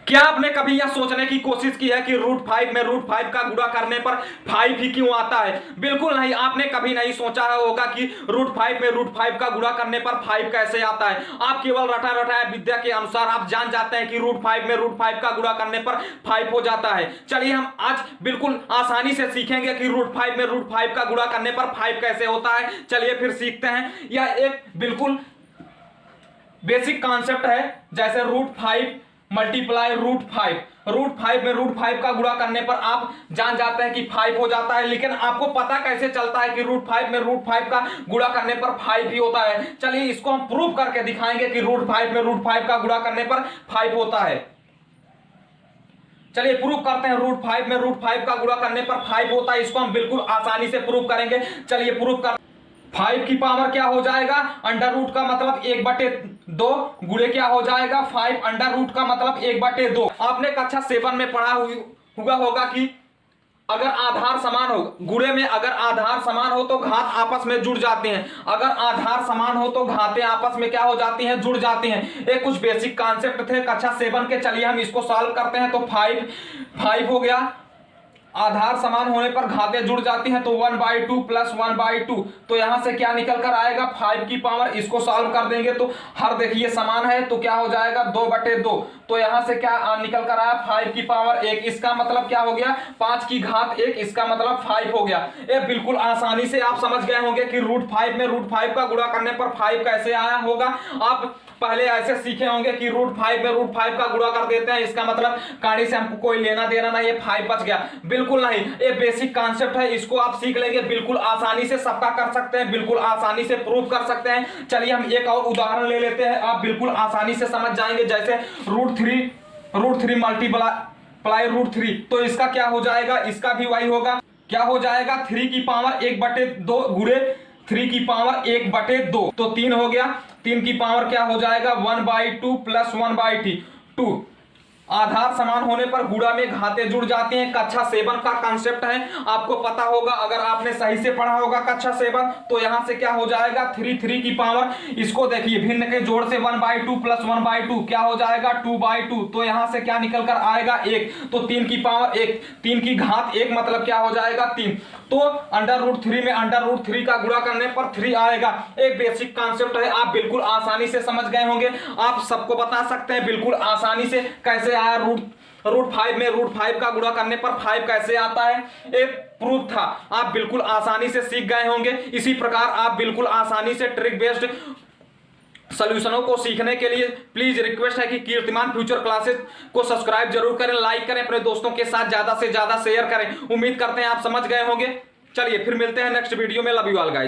क्या आपने कभी यह सोचने की कोशिश की है कि √5 में √5 का गुणा करने पर 5 ही क्यों आता है? बिल्कुल नहीं, आपने कभी नहीं सोचा होगा कि √5 में √5 का गुणा करने पर 5 कैसे आता है। आप केवल रटा रटाया विद्या के अनुसार आप जान जाते हैं कि √5 में √5 का गुणा करने पर 5 हो जाता है। चलिए हम आज बिल्कुल आसानी से सीखेंगे कि √5 में √5 का गुणा करने पर 5 कैसे होता है। चलिए फिर सीखते हैं। यह एक बिल्कुल बेसिक कॉन्सेप्ट है, जैसे √5 मल्टीप्लाई √5 में √5 का गुणा करने पर आप जान जाते हैं कि 5 हो जाता है। लेकिन आपको पता कैसे चलता है कि √5 में √5 का गुणा करने पर 5 ही होता है? चलिए इसको हम प्रूव करके दिखाएंगे कि √5 में √5 का गुणा करने पर 5 होता है। चलिए प्रूव करते हैं। √5 में √5 का गुणा करने पर 5 होता है, इसको हम बिल्कुल आसानी से प्रूव करेंगे। चलिए प्रूव कर 5 की पावर क्या हो जाएगा? अंडर रूट का मतलब 1/2 गुणे क्या हो जाएगा? 5 अंडर रूट का मतलब 1/2। आपने कक्षा 7 में पढ़ा हुआ होगा कि अगर आधार समान हो, गुणे में अगर आधार समान हो तो घात आपस में जुड़ जाते हैं, अगर आधार समान हो तो घातें आपस में क्या हो जाती हैं? जुड़ जाती हैं। ये कुछ बेसिक कॉन्सेप्ट थे कक्षा 7 के। चलिए हम इसको सॉल्व करते हैं। तो 5 हो गया, आधार समान होने पर घातें जुड़ जाती हैं तो 1/2 प्लस 1/2। तो यहां से क्या निकल कर आएगा? 5 की पावर। इसको सॉल्व कर देंगे तो हर देखिए समान है तो क्या हो जाएगा? 2/2। तो यहां से क्या निकल कर आया? 5 की पावर 1। इसका मतलब क्या हो गया? 5 की घात 1। इसका मतलब 5 हो गया। ये बिल्कुल आसानी से आप समझ गए होंगे कि √5 में √5 का गुणा करने पर 5 कैसे आया होगा। आप पहले ऐसे सीखे होंगे कि √5 में √5 का गुणा कर देते हैं, इसका मतलब कहानी से हमको कोई लेना देना नहीं, ये 5 बच गया। बिल्कुल नहीं, ये बेसिक कॉन्सेप्ट है, इसको आप सीख लेंगे बिल्कुल आसानी से सबका कर सकते हैं, बिल्कुल आसानी से प्रूव कर सकते हैं। चलिए हम एक और उदाहरण ले लेते हैं, आप बिल्कुल आसानी से समझ जाएंगे। जैसे √3 मल्टीप्लाई √3, तो इसका क्या हो जाएगा? इसका भी वही होगा। क्या हो जाएगा? 3 की पावर 1/2 गुणे 3 की पावर 1/2, तो 3 हो गया। 3 की पावर क्या हो जाएगा? 1/2 प्लस 1/2। आधार समान होने पर गुणा में घातें जुड़ जाती हैं। कक्षा 7 का कांसेप्ट है, आपको पता होगा अगर आपने सही से पढ़ा होगा कक्षा 7। तो यहां से क्या हो जाएगा? 3 की पावर, इसको देखिए भिन्न के जोड़ से 1/2 प्लस 1/2 क्या हो जाएगा? 2/2। तो यहां से क्या निकल कर आएगा? 1। तो 3 की पावर 1, 3 की घात 1 मतलब क्या हो जाएगा? 3। तो अंडर√3 में अंडर√3 का गुणा करने पर 3 आएगा। एक बेसिक कॉन्सेप्ट है, आप बिल्कुल आसानी से समझ गए होंगे। आप सबको बता सकते हैं बिल्कुल आसानी से कैसे आया √5 में √5 का गुणा करने पर 5 कैसे आता है। एक प्रूफ था, आप बिल्कुल आसानी से सीख गए होंगे। इसी प्रकार आप बिल्कुल आसानी से ट्रिक बेस्ड सॉल्यूशनों को सीखने के लिए प्लीज रिक्वेस्ट है कि कीर्तिमान फ्यूचर क्लासेस को सब्सक्राइब जरूर करें, लाइक करें, अपने दोस्तों के साथ ज्यादा से ज्यादा शेयर करें। उम्मीद करते हैं आप समझ गए होंगे। चलिए फिर मिलते हैं नेक्स्ट वीडियो में। Love you all guys.